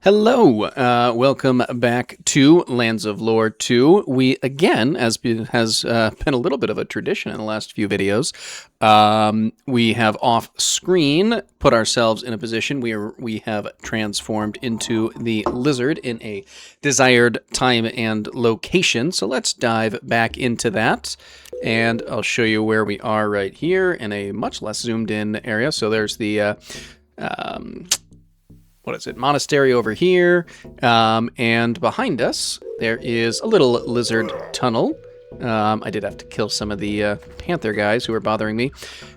Hello, welcome back to Lands of Lore 2. We, again, as has been a little bit of a tradition in the last few videos, we have off-screen put ourselves in a position where we have transformed into the lizard in a desired time and location. So let's dive back into that, and I'll show you where we are right here in a much less zoomed-in area. So there's the... monastery over here, and behind us there is a little lizard tunnel. I did have to kill some of the panther guys who were bothering me,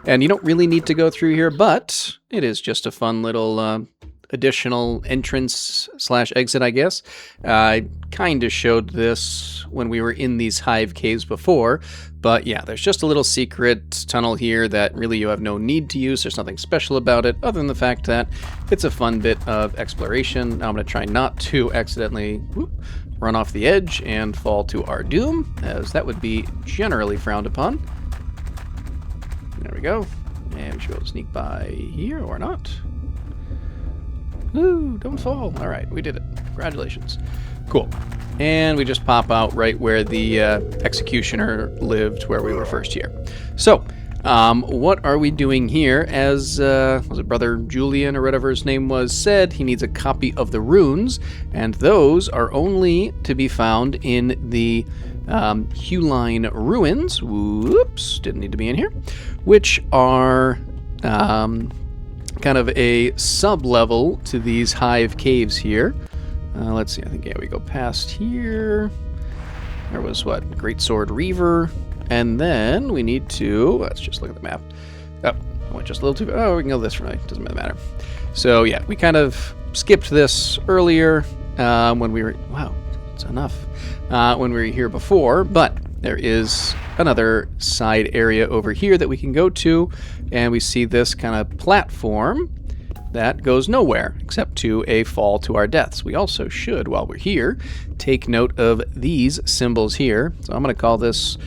and you don't really need to go through here, but it is just a fun little additional entrance slash exit, I guess. I kind of showed this when we were in these hive caves before, but yeah, there's just a little secret tunnel here that really you have no need to use. There's nothing special about it other than the fact that it's a fun bit of exploration. Now I'm going to try not to accidentally run off the edge and fall to our doom, as that would be generally frowned upon. There we go. And we should be able to sneak by here or not. Ooh, don't fall. All right, we did it. Congratulations. Cool. And we just pop out right where the executioner lived, where we were first here. So, what are we doing here? As, was it Brother Julian or whatever his name was said, he needs a copy of the runes, and those are only to be found in the Huline Runes. Whoops, didn't need to be in here. Which are... kind of a sub-level to these hive caves here. Let's see, I think, yeah, we go past here. There was, what, Greatsword Reaver. And then we need to, let's just look at the map. Oh, I went just a little too, oh, we can go this way, doesn't really matter. So, yeah, we kind of skipped this earlier when we were, wow, that's enough, when we were here before, but there is another side area over here that we can go to, and we see this kind of platform that goes nowhere except to a fall to our deaths. We also should, while we're here, take note of these symbols here. So I'm going to call this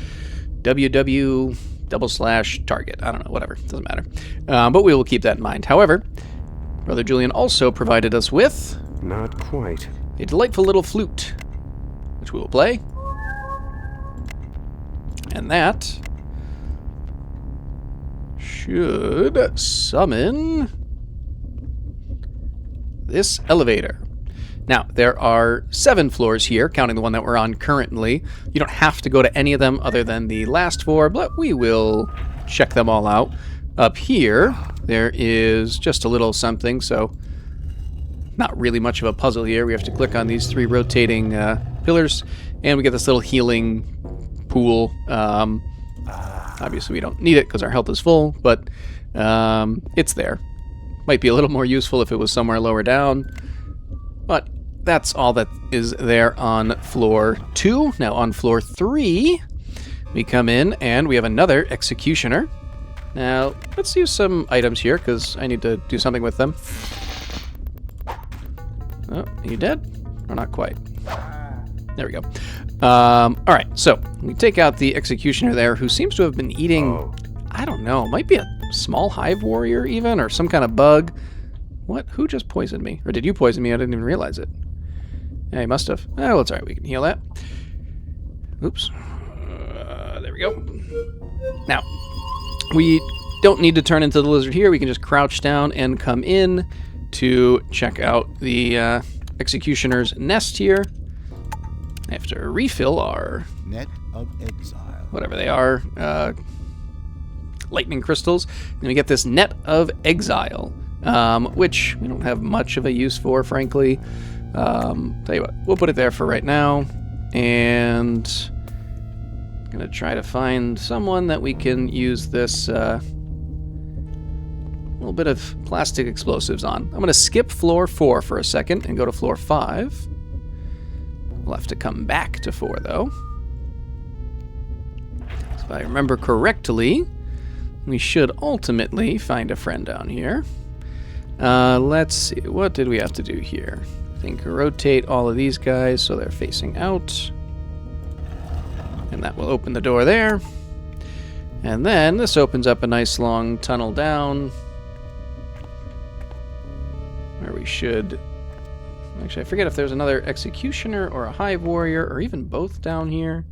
WW/target. I don't know, whatever, doesn't matter. But we will keep that in mind. However, Brother Julian also provided us with... Not quite. A delightful little flute, which we will play. And that should summon this elevator. Now, there are 7 floors here, counting the one that we're on currently. You don't have to go to any of them other than the last 4, but we will check them all out. Up here, there is just a little something, so not really much of a puzzle here. We have to click on these 3 rotating pillars, and we get this little healing pool. Obviously we don't need it because our health is full, but it's there. Might be a little more useful if it was somewhere lower down, but that's all that is there on floor 2. Now on floor 3 we come in and we have another executioner. Now let's use some items here because I need to do something with them. Oh, are you dead? Or not quite? There we go. Alright, so we take out the executioner there, who seems to have been eating, I don't know, might be a small hive warrior even, or some kind of bug. What? Who just poisoned me? Or did you poison me? I didn't even realize it. Yeah, he must have. Oh, well, it's alright, we can heal that. Oops. There we go. Now, we don't need to turn into the lizard here. We can just crouch down and come in to check out the executioner's nest here. I have to refill our Net of Exile, whatever they are, lightning crystals. And we get this Net of Exile, which we don't have much of a use for, frankly. Tell you what, we'll put it there for right now. And I'm going to try to find someone that we can use this little bit of plastic explosives on. I'm going to skip floor 4 for a second and go to floor 5. We'll have to come back to 4, though. So if I remember correctly, we should ultimately find a friend down here. Let's see. What did we have to do here? I think rotate all of these guys so they're facing out. And that will open the door there. And then this opens up a nice long tunnel down where we should Actually, I forget if there's another executioner or a hive warrior, or even both down here.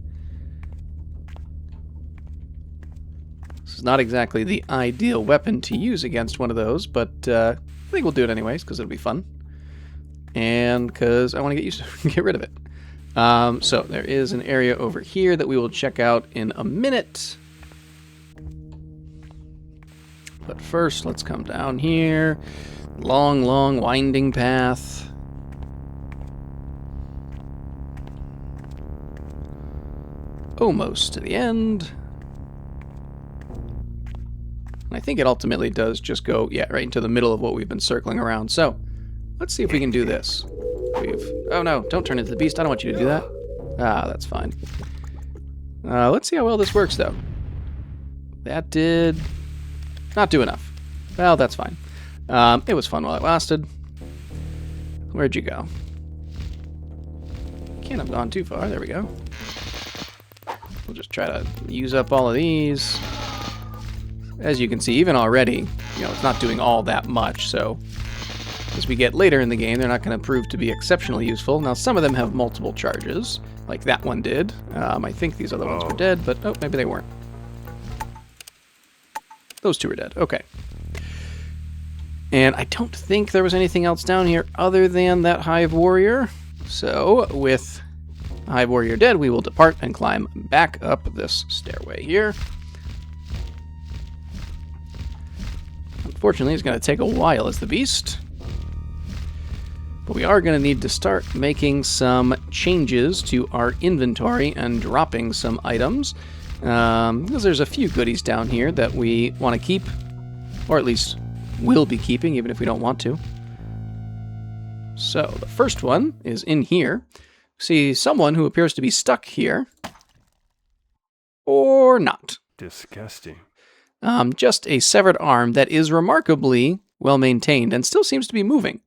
This is not exactly the ideal weapon to use against one of those, but I think we'll do it anyways, because it'll be fun. And because I want to get used to get rid of it. So there is an area over here that we will check out in a minute. But first, let's come down here. Long, long, winding path. Almost to the end. I think it ultimately does just go, yeah, right into the middle of what we've been circling around. So, let's see if we can do this. Oh no, don't turn into the beast. I don't want you to do that. Ah, that's fine. Let's see how well this works, though. That did not do enough. Well, that's fine. It was fun while it lasted. Where'd you go? Can't have gone too far. There we go. We'll just try to use up all of these. As you can see, even already, it's not doing all that much, so as we get later in the game, they're not going to prove to be exceptionally useful. Now, some of them have multiple charges, like that one did. I think these other ones were dead, but oh, maybe they weren't. Those two are dead. Okay. And I don't think there was anything else down here other than that hive warrior. So, with hive warrior dead, we will depart and climb back up this stairway here. Unfortunately, it's going to take a while as the beast. But we are going to need to start making some changes to our inventory and dropping some items. Because there's a few goodies down here that we want to keep. Or at least will be keeping, even if we don't want to. So, the first one is in here. See someone who appears to be stuck here. Or not. Disgusting. Just a severed arm that is remarkably well maintained and still seems to be moving.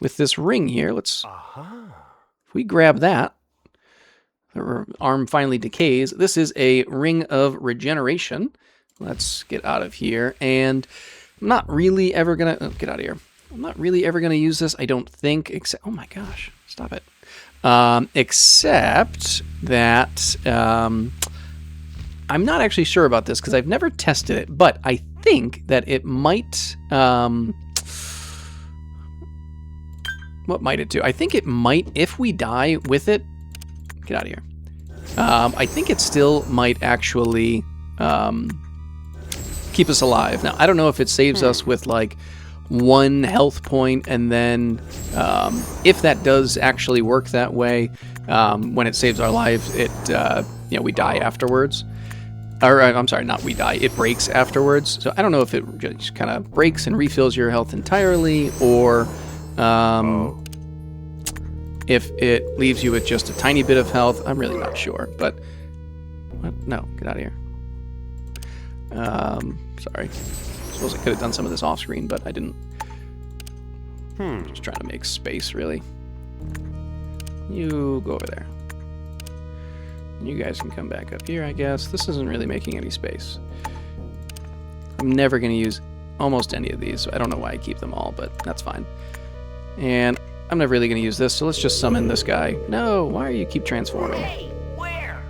With this ring here, let's... If we grab that, the arm finally decays. This is a ring of regeneration. Let's get out of here. And I'm not really ever going to... get out of here. I'm not really ever going to use this, I don't think, except... Oh my gosh, stop it. Except that... I'm not actually sure about this because I've never tested it, but I think that it might... what might it do? I think it might, if we die with it... Get out of here. I think it still might actually keep us alive. Now, I don't know if it saves us with, like, 1 health point, and then if that does actually work that way, when it saves our lives, it we die afterwards. Or, I'm sorry, not we die. It breaks afterwards. So I don't know if it just kind of breaks and refills your health entirely, or if it leaves you with just a tiny bit of health. I'm really not sure. But what? No, get out of here. Sorry. I suppose I could have done some of this off screen, but I didn't. Just trying to make space, really. You go over there. You guys can come back up here, I guess. This isn't really making any space. I'm never going to use almost any of these, so I don't know why I keep them all, but that's fine. And I'm never really going to use this, so let's just summon this guy. No, why do you keep transforming? Hey, where?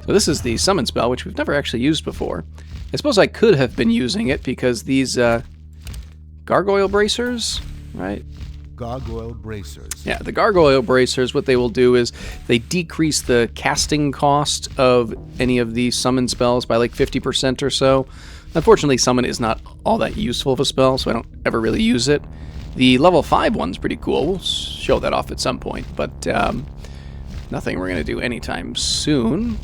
So this is the summon spell, which we've never actually used before. I suppose I could have been using it because these gargoyle bracers, right? Gargoyle bracers. Yeah, the gargoyle bracers, what they will do is they decrease the casting cost of any of these summon spells by like 50% or so. Unfortunately, summon is not all that useful of a spell, so I don't ever really use it. The level 5 one's pretty cool. We'll show that off at some point, but nothing we're going to do anytime soon.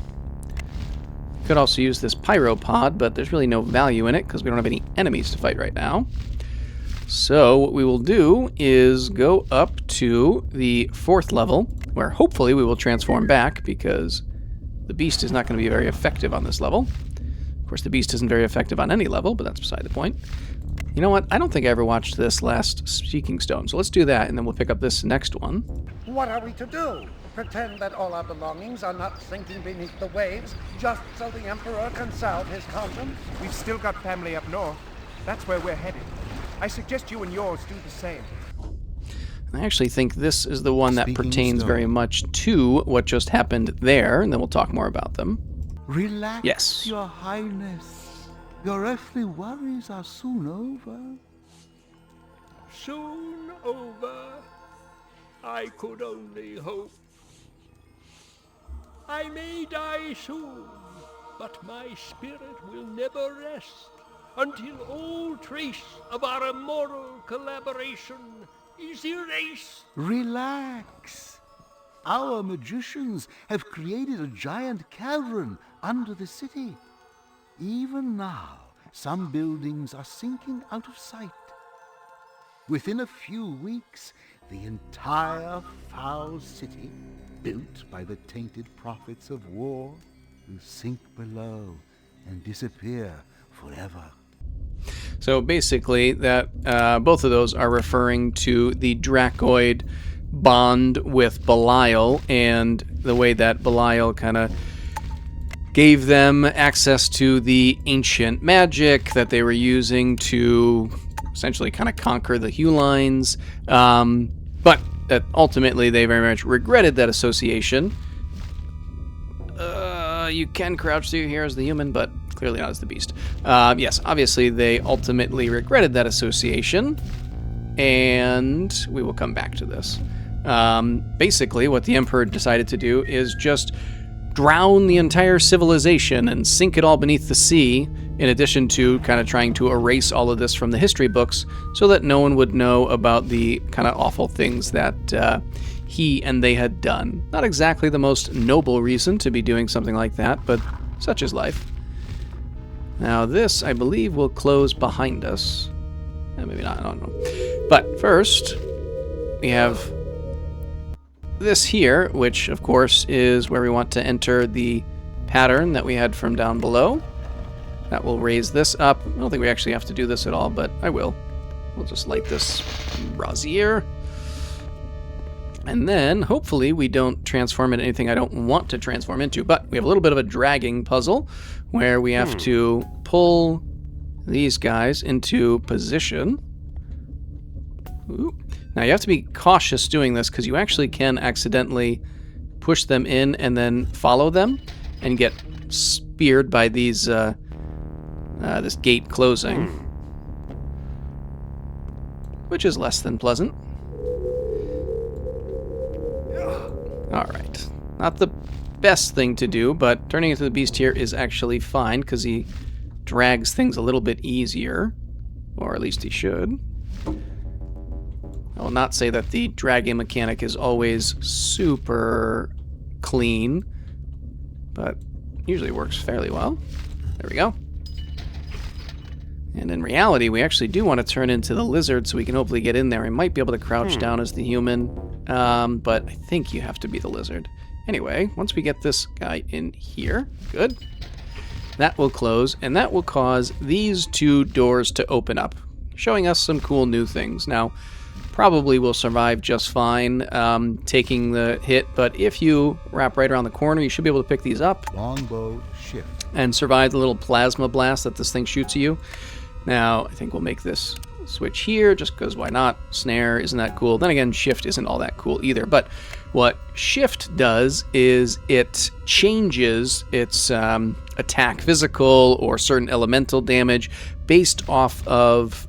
Could also use this pyropod, but there's really no value in it because we don't have any enemies to fight right now. So what we will do is go up to the 4th level, where hopefully we will transform back, because the beast is not going to be very effective on this level. Of course, the beast isn't very effective on any level, but that's beside the point. You know what? I don't think I ever watched this last Speaking Stone, so let's do that, and then we'll pick up this next one. What are we to do? Pretend that all our belongings are not sinking beneath the waves, just so the Emperor can salve his conscience? We've still got family up north. That's where we're headed. I suggest you and yours do the same. I actually think this is the one that Speaking pertains stone. very much to what just happened there, and then we'll talk more about them. Relax, Yes. your highness. Your earthly worries are soon over. Soon over. I could only hope. I may die soon, but my spirit will never rest until all trace of our immoral collaboration is erased. Relax. Our magicians have created a giant cavern under the city. Even now, some buildings are sinking out of sight. Within a few weeks, the entire foul city, built by the tainted prophets of war, will sink below and disappear forever. So basically, that both of those are referring to the Dracoid bond with Belial and the way that Belial kind of gave them access to the ancient magic that they were using to essentially kind of conquer the Hulines. But that ultimately they very much regretted that association. You can crouch through here as the human, but clearly not as the beast. Yes, obviously they ultimately regretted that association, and we will come back to this. Basically, what the Emperor decided to do is just drown the entire civilization and sink it all beneath the sea, in addition to kind of trying to erase all of this from the history books so that no one would know about the kind of awful things that he and they had done. Not exactly the most noble reason to be doing something like that, but such is life. Now this, I believe, will close behind us. Maybe not, I don't know. But first, we have this here, which of course is where we want to enter the pattern that we had from down below. That will raise this up. I don't think we actually have to do this at all, but I will. We'll just light this brazier. And then, hopefully, we don't transform into anything I don't want to transform into. But we have a little bit of a dragging puzzle where we have to pull these guys into position. Ooh. Now, you have to be cautious doing this because you actually can accidentally push them in and then follow them and get speared by these this gate closing, which is less than pleasant. Alright. Not the best thing to do, but turning into the beast here is actually fine because he drags things a little bit easier. Or at least he should. I will not say that the dragging mechanic is always super clean, but usually works fairly well. There we go. And in reality, we actually do want to turn into the lizard so we can hopefully get in there. We might be able to crouch down as the human, but I think you have to be the lizard. Anyway, once we get this guy in here, good. That will close, and that will cause these two doors to open up, showing us some cool new things. Now, probably will survive just fine taking the hit, but if you wrap right around the corner, you should be able to pick these up. Longbow shift. And survive the little plasma blast that this thing shoots at you. Now, I think we'll make this switch here, just because why not? Snare, isn't that cool? Then again, shift isn't all that cool either. But what shift does is it changes its attack physical or certain elemental damage based off of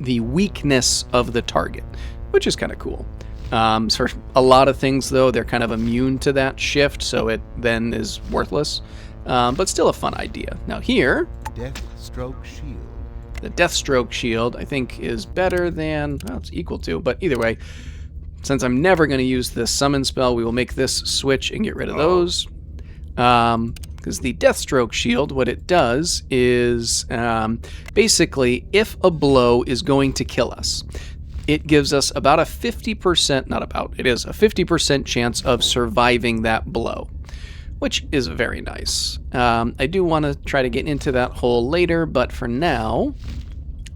the weakness of the target, which is kind of cool. For a lot of things, though, they're kind of immune to that shift, so it then is worthless. But still a fun idea. Now here, Deathstroke shield. the Deathstroke shield, I think, is better than, well, it's equal to, but either way, since I'm never going to use this summon spell, we will make this switch and get rid of those. Because the Deathstroke shield, what it does is basically, if a blow is going to kill us, it gives us about a 50%, not about, it is a 50% chance of surviving that blow, which is very nice. I do want to try to get into that hole later, but for now,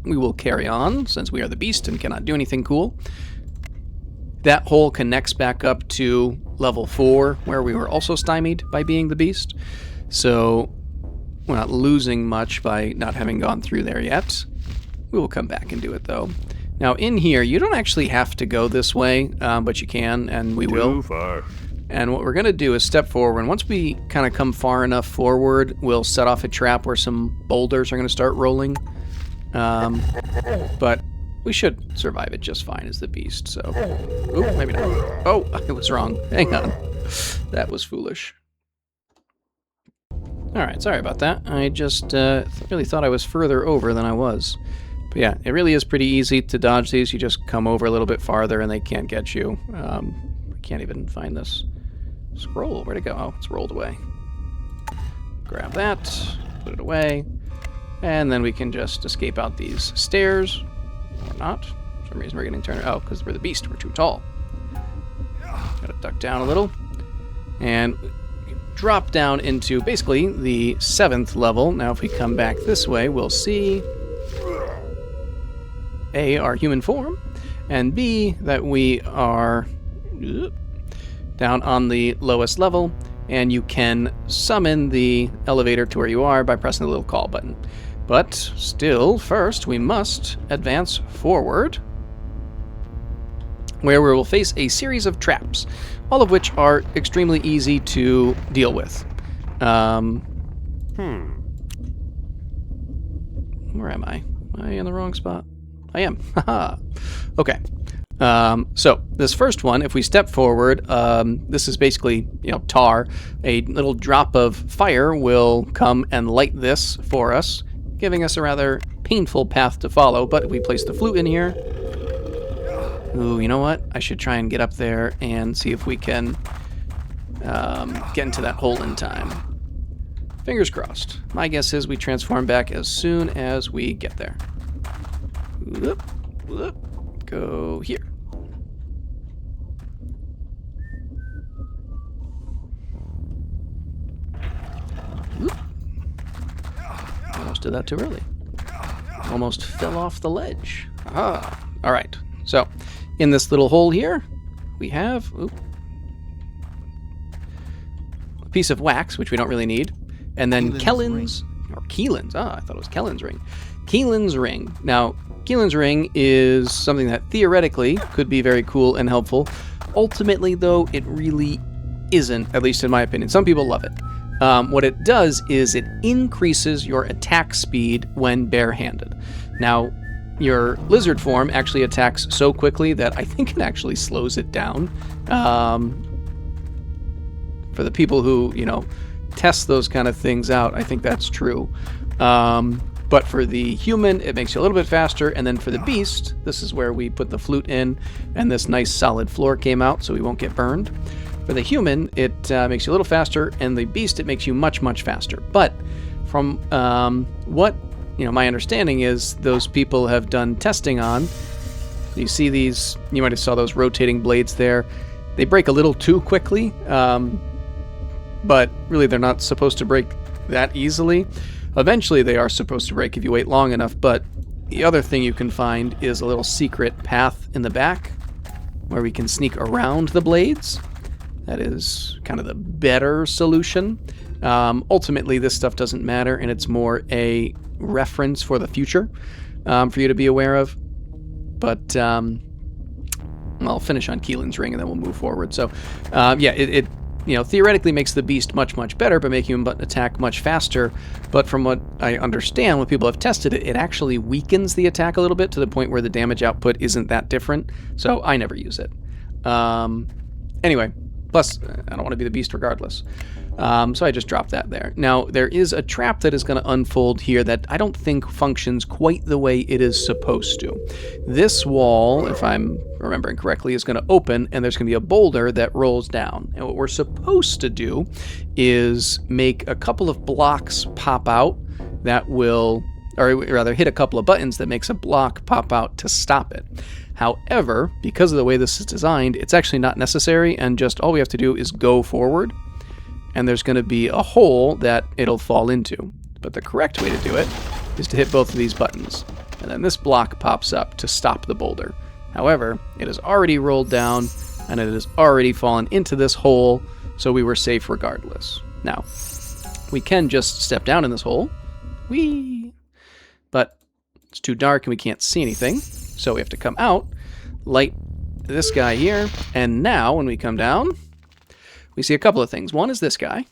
we will carry on, since we are the beast and cannot do anything cool. That hole connects back up to level 4, where we were also stymied by being the beast. So we're not losing much by not having gone through there yet. We will come back and do it, though. Now in here, you don't actually have to go this way, but you can, and we will. Too far. And what we're going to do is step forward, and once we kind of come far enough forward, we'll set off a trap where some boulders are going to start rolling. But we should survive it just fine as the beast, so... Oop, maybe not. Oh, I was wrong. Hang on. That was foolish. Alright, sorry about that. I just really thought I was further over than I was. But yeah, it really is pretty easy to dodge these. You just come over a little bit farther and they can't get you. I can't even find this scroll. Where'd it go? Oh, it's rolled away. Grab that, put it away, and then we can just escape out these stairs. Or not. For some reason we're getting turned... Oh, because we're the beast. We're too tall. Gotta duck down a little. And drop down into basically the 7th level. Now if we come back this way, we'll see A, our human form, and B, that we are down on the lowest level, and you can summon the elevator to where you are by pressing the little call button. But still, first we must advance forward, where we will face a series of traps, all of which are extremely easy to deal with. Where am I? Am I in the wrong spot? I am. Haha. Okay. So this first one, if we step forward, this is basically, tar. A little drop of fire will come and light this for us, giving us a rather painful path to follow. But if we place the flute in here... Ooh, you know what? I should try and get up there and see if we can get into that hole in time. Fingers crossed. My guess is we transform back as soon as we get there. Whoop, whoop. Go here. Whoop. Almost did that too early. Almost fell off the ledge. Ah. All right. So, in this little hole here, we have a piece of wax, which we don't really need, and then Keelan's I thought it was Kellen's ring. Keelan's ring. Now, Keelan's ring is something that theoretically could be very cool and helpful. Ultimately, though, it really isn't, at least in my opinion. Some people love it. What it does is it increases your attack speed when barehanded. Now, your lizard form actually attacks so quickly that I think it actually slows it down. For the people who, test those kind of things out, I think that's true. But for the human, it makes you a little bit faster, and then for the beast, this is where we put the flute in, and this nice solid floor came out so we won't get burned. For the human, it makes you a little faster, and the beast, it makes you much, much faster. But from what my understanding is, those people have done testing on. You see these, you might have saw those rotating blades there. They break a little too quickly, but really they're not supposed to break that easily. Eventually they are supposed to break if you wait long enough, but the other thing you can find is a little secret path in the back where we can sneak around the blades. That is kind of the better solution. Ultimately, this stuff doesn't matter, and it's more a reference for the future for you to be aware of. But I'll finish on Keelan's ring, and then we'll move forward. So, it theoretically makes the beast much, much better by making him attack much faster. But from what I understand, when people have tested it, it actually weakens the attack a little bit to the point where the damage output isn't that different. So I never use it. Anyway, plus, I don't want to be the beast regardless. So I just dropped that there. Now, there is a trap that is going to unfold here that I don't think functions quite the way it is supposed to. This wall, if I'm remembering correctly, is going to open, and there's going to be a boulder that rolls down. And what we're supposed to do is make a couple of blocks pop out that will, or rather hit a couple of buttons that makes a block pop out to stop it. However, because of the way this is designed, it's actually not necessary, and just all we have to do is go forward, and there's going to be a hole that it'll fall into. But the correct way to do it is to hit both of these buttons, and then this block pops up to stop the boulder. However, it has already rolled down, and it has already fallen into this hole, so we were safe regardless. Now, we can just step down in this hole. Whee! But it's too dark and we can't see anything. So we have to come out, light this guy here, and now when we come down, we see a couple of things. One is this guy,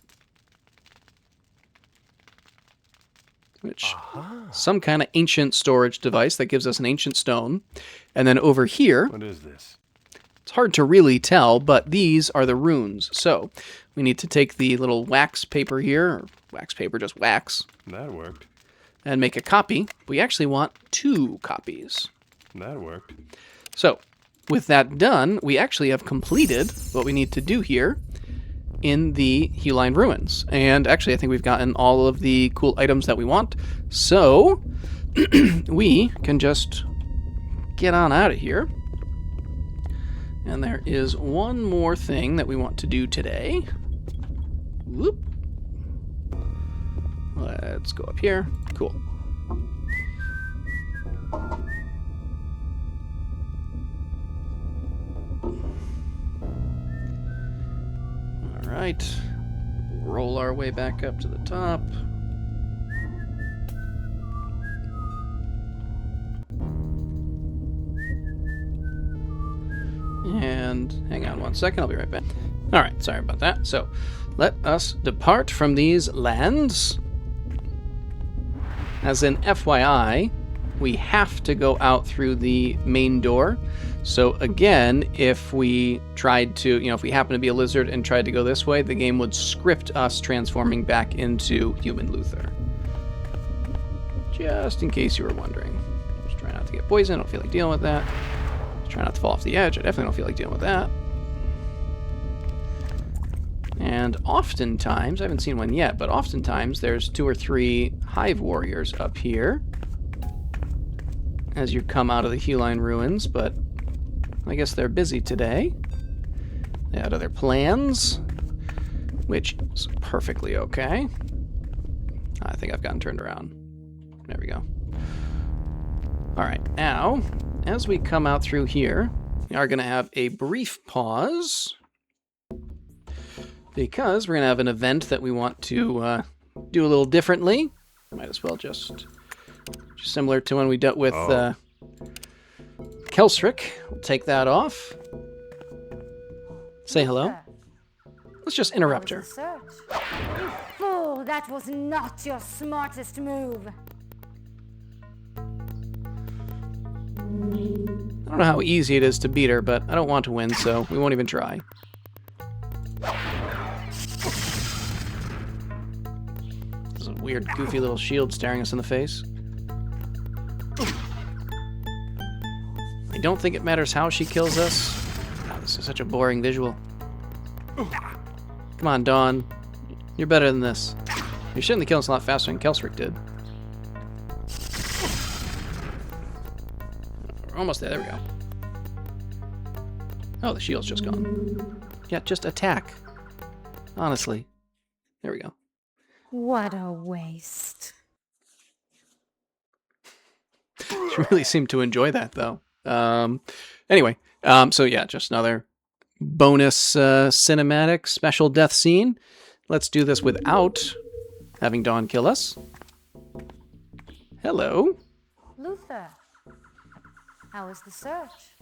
which some kind of ancient storage device that gives us an ancient stone. And then over here, What is this? it's hard to really tell, but these are the runes. So we need to take the little wax paper here, or wax paper, just wax, That worked. and make a copy. We actually want 2 copies. That worked. So with that done, we actually have completed what we need to do here in the Huline Runes. And actually, I think we've gotten all of the cool items that we want. So we can just get on out of here. And there is one more thing that we want to do today. Whoop. Let's go up here. Cool. All right. Roll our way back up to the top. And hang on one second, I'll be right back. All right, sorry about that. So let us depart from these lands. As an FYI, we have to go out through the main door. So again, if we tried to, if we happen to be a lizard and tried to go this way, the game would script us transforming back into human Luthor. Just in case you were wondering. Just try not to get poisoned, I don't feel like dealing with that. Try not to fall off the edge. I definitely don't feel like dealing with that. And oftentimes, I haven't seen one yet, but oftentimes there's 2 or 3 hive warriors up here as you come out of the Huline Ruins, but I guess they're busy today. They had other plans, which is perfectly okay. I think I've gotten turned around. There we go. All right, now, as we come out through here, we are going to have a brief pause because we're going to have an event that we want to do a little differently. Might as well just similar to when we dealt with Kelsric. We'll take that off. Say hello. Let's just interrupt her. You fool! That was not your smartest move. I don't know how easy it is to beat her, but I don't want to win, so we won't even try. There's a weird, goofy little shield staring us in the face. I don't think it matters how she kills us. Oh, this is such a boring visual. Come on, Dawn. You're better than this. You're certainly killing us a lot faster than Kelsric did. We're almost there. There we go. Oh, the shield's just gone. Yeah, just attack. Honestly. There we go. What a waste. She really seemed to enjoy that, though. Anyway, so yeah, just another bonus cinematic special death scene. Let's do this without having Dawn kill us. Hello. Luthor, how was the search?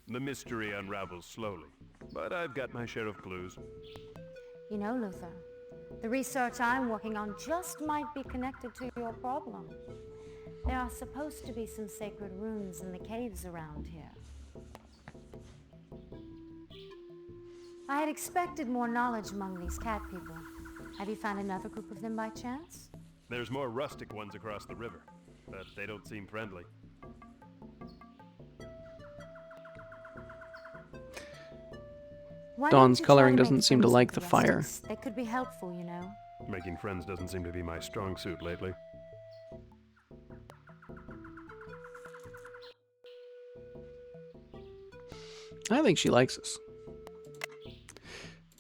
The mystery unravels slowly, but I've got my share of clues. You know, Luthor, the research I'm working on just might be connected to your problem. There are supposed to be some sacred runes in the caves around here. I had expected more knowledge among these cat people. Have you found another group of them by chance? There's more rustic ones across the river, but they don't seem friendly. Why don't Dawn's you try coloring to make doesn't seem to friends like with the rest fire. of us? They could be helpful, you know. Making friends doesn't seem to be my strong suit lately. I think she likes us.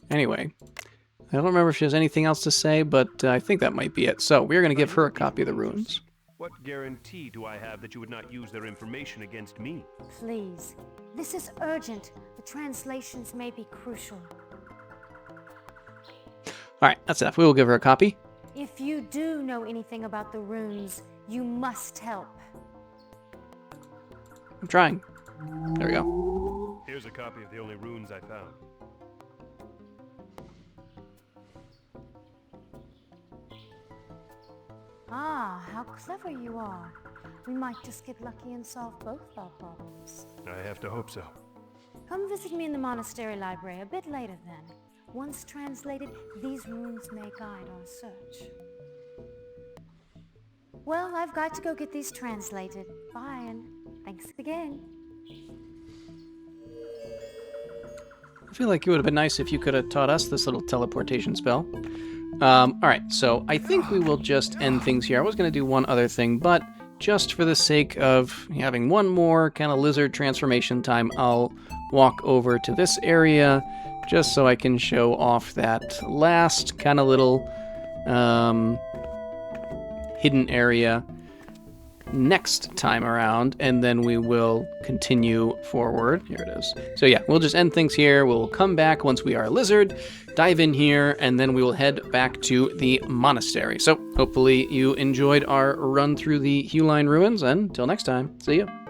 Anyway, I don't remember if she has anything else to say, but I think that might be it. So we're going to give her a copy of the runes. What guarantee do I have that you would not use their information against me? Please. This is urgent. The translations may be crucial. All right, that's enough. We will give her a copy. If you do know anything about the runes, you must help. I'm trying. There we go. Here's a copy of the only runes I found. Ah, how clever you are. We might just get lucky and solve both our problems. I have to hope so. Come visit me in the monastery library a bit later then. Once translated, these runes may guide our search. Well, I've got to go get these translated. Bye, and thanks again. I feel like it would have been nice if you could have taught us this little teleportation spell. Alright, so I think we will just end things here. I was going to do one other thing, but just for the sake of having one more kind of lizard transformation time, I'll walk over to this area just so I can show off that last kind of little hidden area next time around, and then we will continue forward. Here it is. So yeah, we'll just end things here. We'll come back once we are a lizard, dive in here, and then we will head back to the monastery. So hopefully you enjoyed our run through the Huline Ruins, and until next time, see ya.